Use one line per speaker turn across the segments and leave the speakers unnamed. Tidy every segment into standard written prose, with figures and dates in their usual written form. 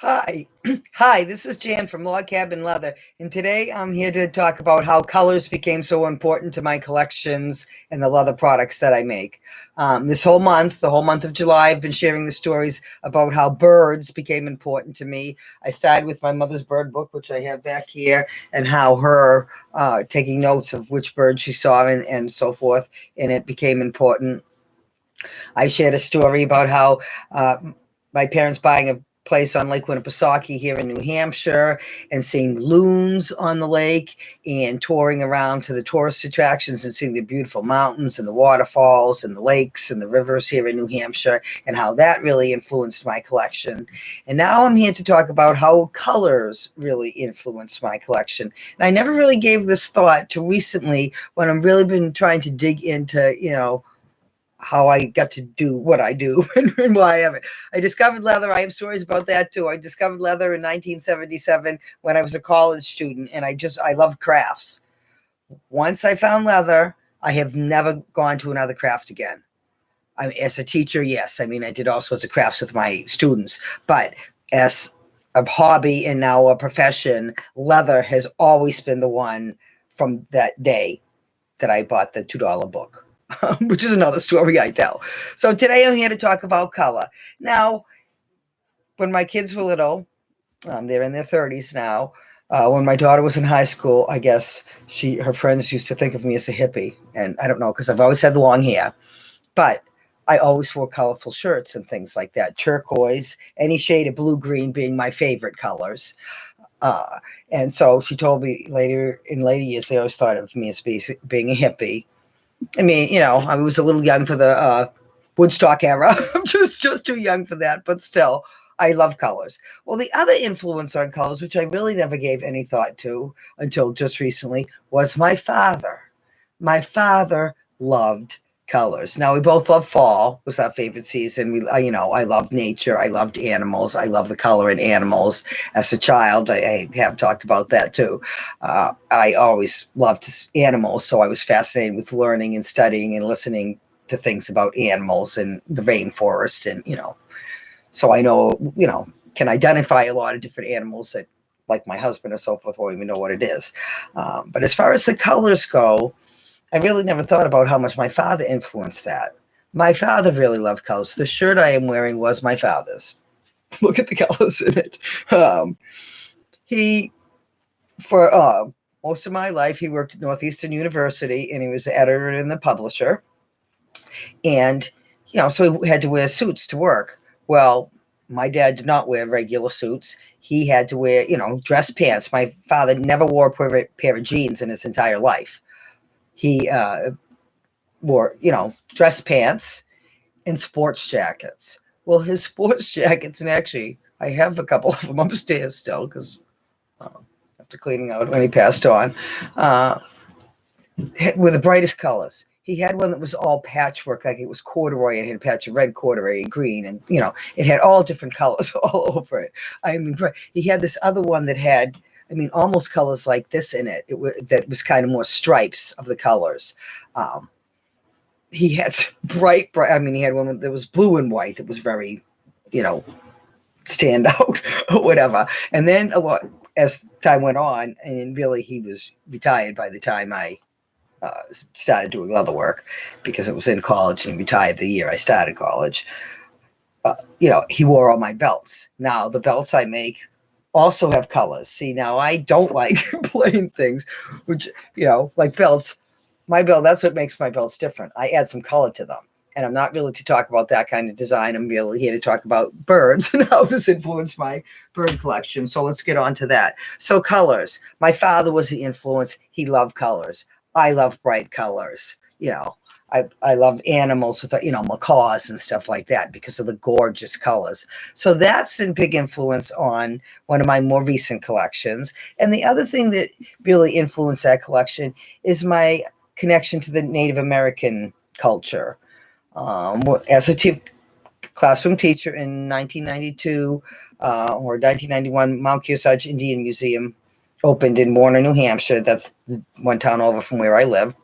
Hi. Hi, this is Jan from Log Cabin Leather, and today I'm here to talk about how colors became so important to my collections and the leather products that I make. This whole month, the whole month of July, I've been sharing the stories about how birds became important to me. I started with my mother's bird book, which I have back here, and how her taking notes of which bird she saw and so forth, and it became important. I shared a story about how my parents buying a place on Lake Winnipesaukee here in New Hampshire and seeing loons on the lake and touring around to the tourist attractions and seeing the beautiful mountains and the waterfalls and the lakes and the rivers here in New Hampshire and how that really influenced my collection. And now I'm here to talk about how colors really influence my collection. And I never really gave this thought to recently when I've really been trying to dig into, how I got to do what I do and why I have it. I discovered leather. I have stories about that too. I discovered leather in 1977 when I was a college student, and I loved crafts. Once I found leather, I have never gone to another craft again. As a teacher, yes. I mean, I did all sorts of crafts with my students, but as a hobby and now a profession, leather has always been the one from that day that I bought the $2 book. Which is another story I tell. So today I'm here to talk about color. Now, when my kids were little, they're in their 30s now. When my daughter was in high school, I guess her friends used to think of me as a hippie, and I don't know because I've always had long hair, but I always wore colorful shirts and things like that. Turquoise, any shade of blue green being my favorite colors. And so she told me later years, they always thought of me as being a hippie. I mean, I was a little young for the Woodstock era. I'm just too young for that, but still, I love colors. Well, the other influence on colors, which I really never gave any thought to until just recently, was my father. My father loved colors. Now, we both love fall, was our favorite season. I loved nature. I loved animals. I love the color in animals. As a child, I have talked about that too. I always loved animals, so I was fascinated with learning and studying and listening to things about animals and the rainforest, and so I know, can identify a lot of different animals that, like my husband or so forth, won't even know what it is. But as far as the colors go, I really never thought about how much my father influenced that. My father really loved colors. The shirt I am wearing was my father's. Look at the colors in it. He, for most of my life, he worked at Northeastern University, and he was the editor and the publisher. And, so he had to wear suits to work. Well, my dad did not wear regular suits. He had to wear, dress pants. My father never wore a pair of jeans in his entire life. He wore, dress pants and sports jackets. Well, his sports jackets, and actually, I have a couple of them upstairs still because after cleaning out when he passed on, were the brightest colors. He had one that was all patchwork, like it was corduroy, and it had a patch of red corduroy and green, and it had all different colors all over it. I mean, he had this other one that had, almost colors like this in it. That was kind of more stripes of the colors. He had bright. He had one that was blue and white that was very, stand out or whatever. And then as time went on, and really he was retired by the time I started doing leather work, because it was in college, and he retired the year I started college. He wore all my belts. Now the belts I make also have colors. See, now I don't like plain things, which, like belts. My belt, that's what makes my belts different. I add some color to them. And I'm not really to talk about that kind of design. I'm really here to talk about birds and how this influenced my bird collection. So let's get on to that. So colors. My father was the influence. He loved colors. I love bright colors. I love animals with, macaws and stuff like that because of the gorgeous colors. So that's a big influence on one of my more recent collections. And the other thing that really influenced that collection is my connection to the Native American culture. As a classroom teacher in 1992 or 1991, Mount Kearsarge Indian Museum opened in Warner, New Hampshire. That's one town over from where I live.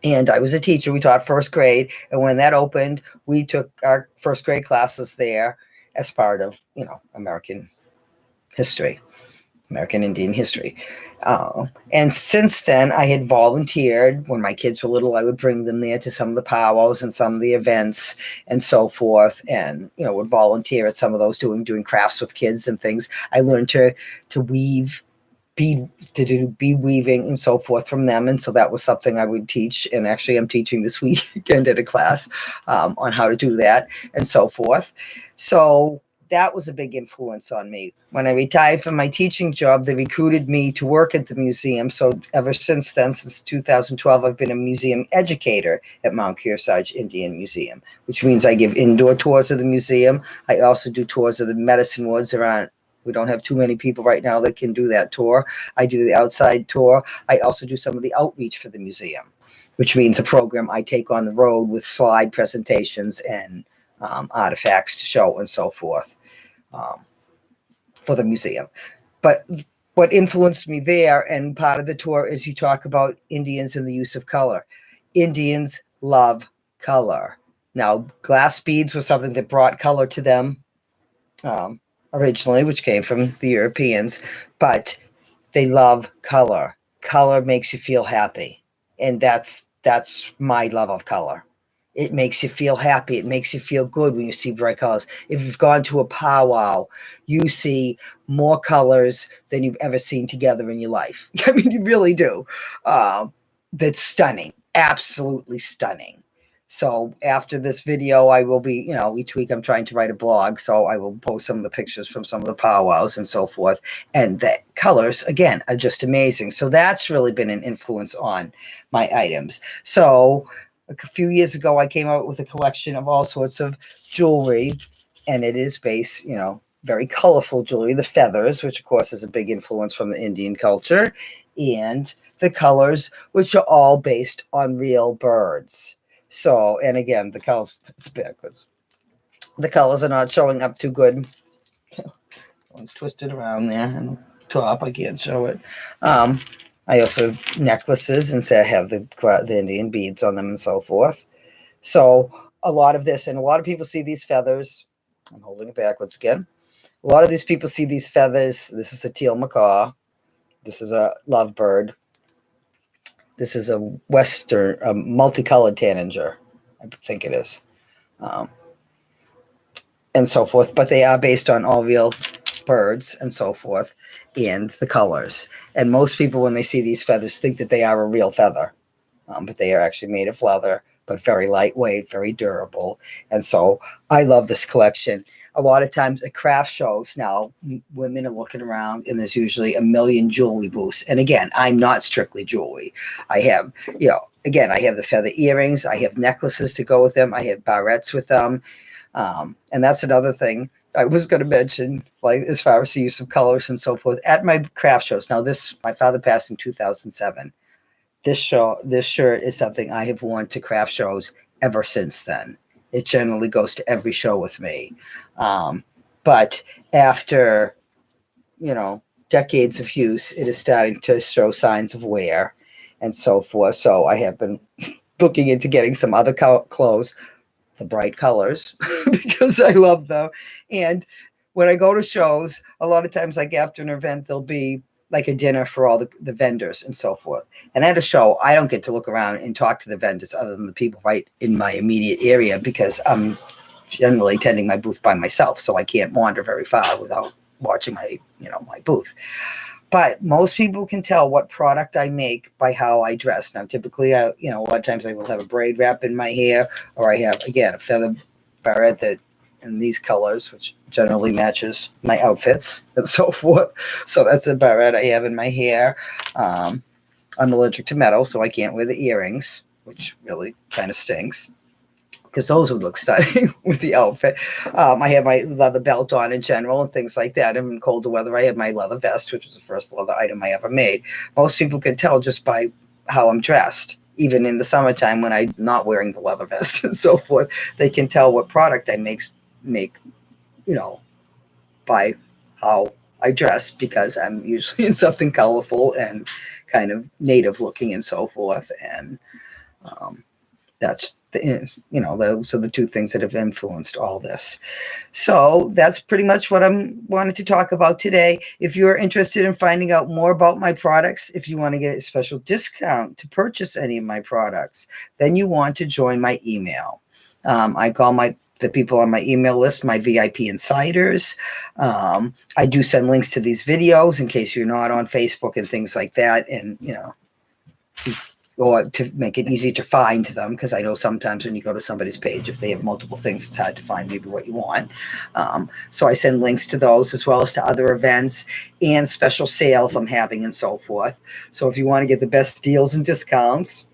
And I was a teacher. We taught first grade. And when that opened, we took our first grade classes there as part of, American history, American Indian history. And since then, I had volunteered. When my kids were little, I would bring them there to some of the powwows and some of the events and so forth, and would volunteer at some of those doing crafts with kids and things. I learned to weave, to do bead weaving and so forth from them, and so that was something I would teach. And actually, I'm teaching this weekend at a class on how to do that and so forth. So that was a big influence on me. When I retired from my teaching job, they recruited me to work at the museum. So ever since then, since 2012, I've been a museum educator at Mount Kearsarge Indian Museum, which means I give indoor tours of the museum. I also do tours of the medicine woods around. We don't have too many people right now that can do that tour. I do the outside tour. I also do some of the outreach for the museum, which means a program I take on the road with slide presentations and artifacts to show and so forth for the museum. But what influenced me there, and part of the tour, is you talk about Indians and the use of color. Indians love color. Now, glass beads was something that brought color to them originally, which came from the Europeans, but they love color. Color makes you feel happy, and that's my love of color. It makes you feel happy. It makes you feel good when you see bright colors. If you've gone to a powwow, you see more colors than you've ever seen together in your life. I mean, you really do. That's stunning, absolutely stunning. So after this video, I will be, each week I'm trying to write a blog. So I will post some of the pictures from some of the powwows and so forth. And the colors, again, are just amazing. So that's really been an influence on my items. So a few years ago, I came out with a collection of all sorts of jewelry, and it is based, very colorful jewelry, the feathers, which of course is a big influence from the Indian culture, and the colors, which are all based on real birds. So, and again, the colors, it's backwards. The colors are not showing up too good. One's twisted around there and top, I can't show it. I also have necklaces, and say I have the Indian beads on them and so forth. So a lot of this, and a lot of people see these feathers. I'm holding it backwards again. A lot of these people see these feathers. This is a teal macaw. This is a lovebird. This is a western, multicolored tanager, I think it is, and so forth. But they are based on all real birds and so forth, and the colors. And most people, when they see these feathers, think that they are a real feather, but they are actually made of leather, but very lightweight, very durable. And so I love this collection. A lot of times at craft shows now, women are looking around, and there's usually a million jewelry booths. And again, I'm not strictly jewelry. I have, again, I have the feather earrings. I have necklaces to go with them. I have barrettes with them. And that's another thing I was going to mention, like as far as the use of colors and so forth at my craft shows. Now, my father passed in 2007. This shirt is something I have worn to craft shows ever since then. It generally goes to every show with me. But after, decades of use, it is starting to show signs of wear and so forth. So I have been looking into getting some other clothes, the bright colors, because I love them. And when I go to shows, a lot of times, like after an event, there'll be like a dinner for all the vendors and so forth. And at a show, I don't get to look around and talk to the vendors other than the people right in my immediate area, because I'm generally tending my booth by myself. So I can't wander very far without watching my booth. But most people can tell what product I make by how I dress. Now, typically, a lot of times I will have a braid wrap in my hair, or I have, again, a feather barrette that in these colors, which generally matches my outfits and so forth. So that's a barrette I have in my hair. I'm allergic to metal, so I can't wear the earrings, which really kind of stinks, because those would look stunning with the outfit. I have my leather belt on in general and things like that. And in colder weather, I have my leather vest, which was the first leather item I ever made. Most people can tell just by how I'm dressed. Even in the summertime when I'm not wearing the leather vest and so forth, they can tell what product I make, by how I dress, because I'm usually in something colorful and kind of native looking and so forth. And That's those are the two things that have influenced all this. So that's pretty much what I'm wanted to talk about today. If you're interested in finding out more about my products, if you want to get a special discount to purchase any of my products, then you want to join my email. I call the people on my email list my VIP insiders. I do send links to these videos in case you're not on Facebook and things like that, and or to make it easy to find them, because I know sometimes when you go to somebody's page, if they have multiple things, it's hard to find maybe what you want. So I send links to those as well as to other events and special sales I'm having and so forth. So if you want to get the best deals and discounts,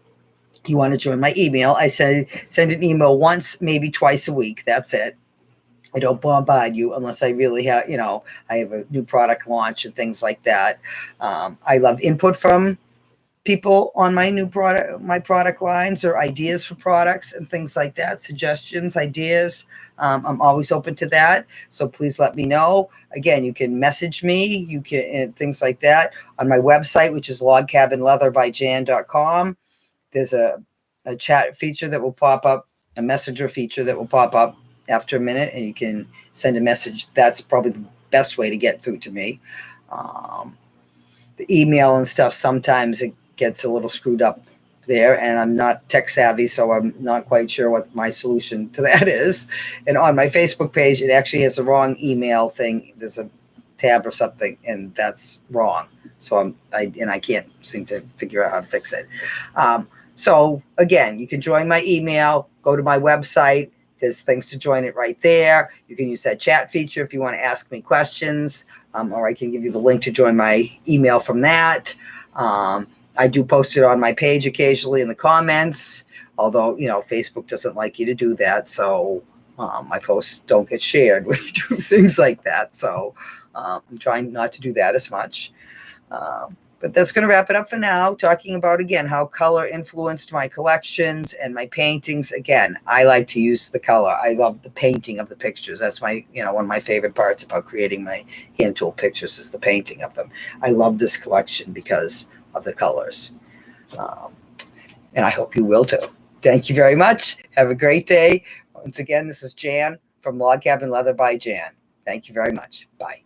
you want to join my email. I send an email once, maybe twice a week. That's it. I don't bombard you unless I really have, I have a new product launch and things like that. I love input from people on my product lines, or ideas for products and things like that, suggestions, ideas. I'm always open to that. So please let me know. Again, you can message me, you can, and things like that on my website, which is logcabinleatherbyjan.com. There's a chat feature that will pop up, a messenger feature that will pop up after a minute, and you can send a message. That's probably the best way to get through to me. The email and stuff, sometimes it gets a little screwed up there, and I'm not tech savvy, so I'm not quite sure what my solution to that is. And on my Facebook page, it actually has the wrong email thing. There's a tab or something, and that's wrong. So I can't seem to figure out how to fix it. So again, you can join my email, go to my website. There's things to join it right there. You can use that chat feature if you want to ask me questions, or I can give you the link to join my email from that. I do post it on my page occasionally in the comments, although, Facebook doesn't like you to do that. So my posts don't get shared when you do things like that. So I'm trying not to do that as much. But that's going to wrap it up for now, talking about, again, how color influenced my collections and my paintings. Again, I like to use the color. I love the painting of the pictures. That's one of my favorite parts about creating my hand tool pictures is the painting of them. I love this collection because of the colors. And I hope you will too. Thank you very much. Have a great day. Once again, this is Jan from Log Cabin Leather by Jan. Thank you very much. Bye.